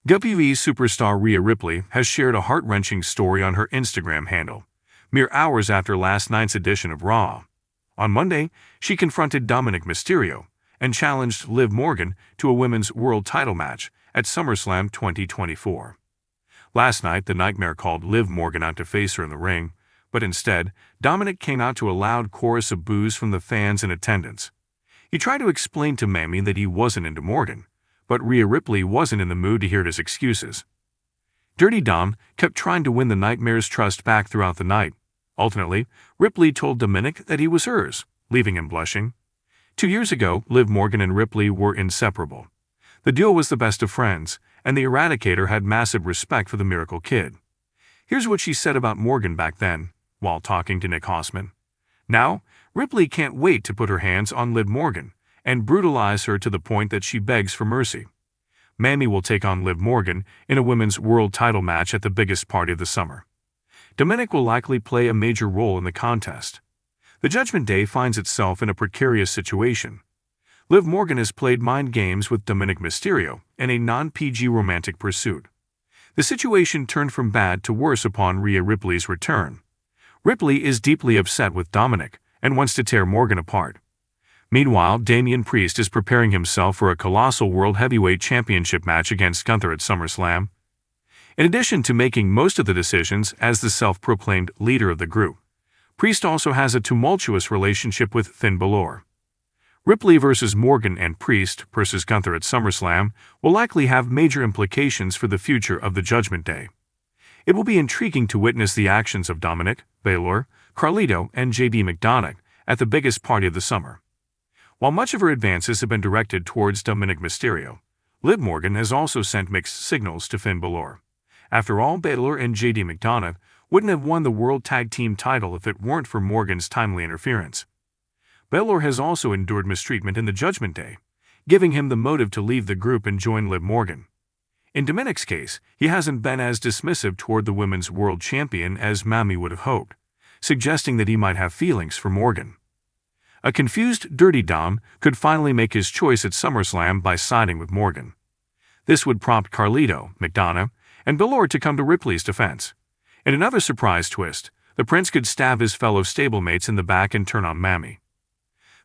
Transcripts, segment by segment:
WWE superstar Rhea Ripley has shared a heart-wrenching story on her Instagram handle, mere hours after last night's edition of Raw. On Monday, she confronted Dominik Mysterio and challenged Liv Morgan to a women's world title match at SummerSlam 2024. Last night, the Nightmare called Liv Morgan out to face her in the ring, but instead, Dominik came out to a loud chorus of boos from the fans in attendance. He tried to explain to Mami that he wasn't into Morgan, but Rhea Ripley wasn't in the mood to hear his excuses. Dirty Dom kept trying to win the Nightmare's trust back throughout the night. Ultimately, Ripley told Dominik that he was hers, leaving him blushing. 2 years ago, Liv Morgan and Ripley were inseparable. The duo was the best of friends, and the Eradicator had massive respect for the Miracle Kid. Here's what she said about Morgan back then, while talking to Nick Hausman. Now, Ripley can't wait to put her hands on Liv Morgan and brutalize her to the point that she begs for mercy. Mami will take on Liv Morgan in a women's world title match at the biggest party of the summer. Dominik will likely play a major role in the contest. The Judgment Day finds itself in a precarious situation. Liv Morgan has played mind games with Dominik Mysterio in a non-PG romantic pursuit. The situation turned from bad to worse upon Rhea Ripley's return. Ripley is deeply upset with Dominik and wants to tear Morgan apart. Meanwhile, Damian Priest is preparing himself for a colossal World Heavyweight Championship match against Gunther at SummerSlam. In addition to making most of the decisions as the self-proclaimed leader of the group, Priest also has a tumultuous relationship with Finn Balor. Ripley versus Morgan and Priest versus Gunther at SummerSlam will likely have major implications for the future of the Judgment Day. It will be intriguing to witness the actions of Dominik, Balor, Carlito, and JD McDonagh at the biggest party of the summer. While much of her advances have been directed towards Dominik Mysterio, Liv Morgan has also sent mixed signals to Finn Balor. After all, Balor and JD McDonagh wouldn't have won the World Tag Team title if it weren't for Morgan's timely interference. Balor has also endured mistreatment in the Judgment Day, giving him the motive to leave the group and join Liv Morgan. In Dominik's case, he hasn't been as dismissive toward the women's world champion as Mami would have hoped, suggesting that he might have feelings for Morgan. A confused Dirty Dom could finally make his choice at SummerSlam by siding with Morgan. This would prompt Carlito, McDonagh, and Balor to come to Ripley's defense. In another surprise twist, the Prince could stab his fellow stablemates in the back and turn on Mami.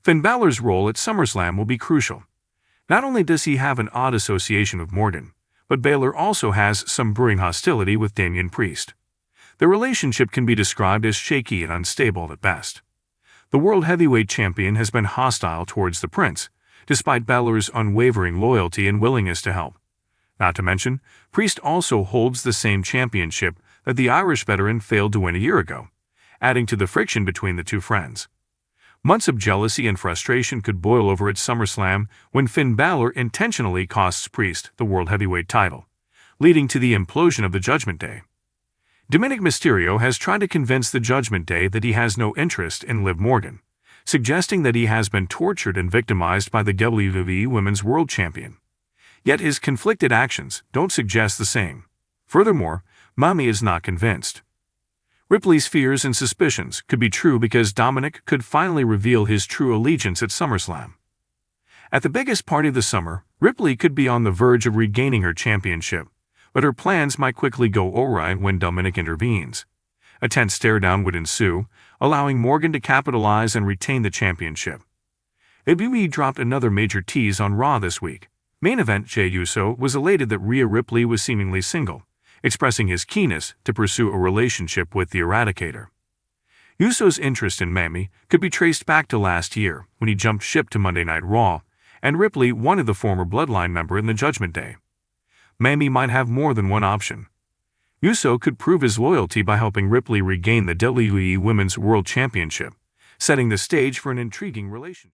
Finn Balor's role at SummerSlam will be crucial. Not only does he have an odd association with Morgan, but Balor also has some brewing hostility with Damian Priest. Their relationship can be described as shaky and unstable at best. The World Heavyweight Champion has been hostile towards the Prince, despite Balor's unwavering loyalty and willingness to help. Not to mention, Priest also holds the same championship that the Irish veteran failed to win a year ago, adding to the friction between the two friends. Months of jealousy and frustration could boil over at SummerSlam when Finn Balor intentionally costs Priest the World Heavyweight title, leading to the implosion of the Judgment Day. Dominik Mysterio has tried to convince the Judgment Day that he has no interest in Liv Morgan, suggesting that he has been tortured and victimized by the WWE Women's World Champion. Yet his conflicted actions don't suggest the same. Furthermore, Mami is not convinced. Ripley's fears and suspicions could be true because Dominik could finally reveal his true allegiance at SummerSlam. At the biggest party of the summer, Ripley could be on the verge of regaining her championship, but her plans might quickly go awry when Dominik intervenes. A tense stare-down would ensue, allowing Morgan to capitalize and retain the championship. WWE dropped another major tease on Raw this week. Main event Jey Uso was elated that Rhea Ripley was seemingly single, expressing his keenness to pursue a relationship with the Eradicator. Uso's interest in Mami could be traced back to last year when he jumped ship to Monday Night Raw, and Ripley wanted the former Bloodline member in the Judgment Day. Mami might have more than one option. Uso could prove his loyalty by helping Ripley regain the WWE Women's World Championship, setting the stage for an intriguing relationship.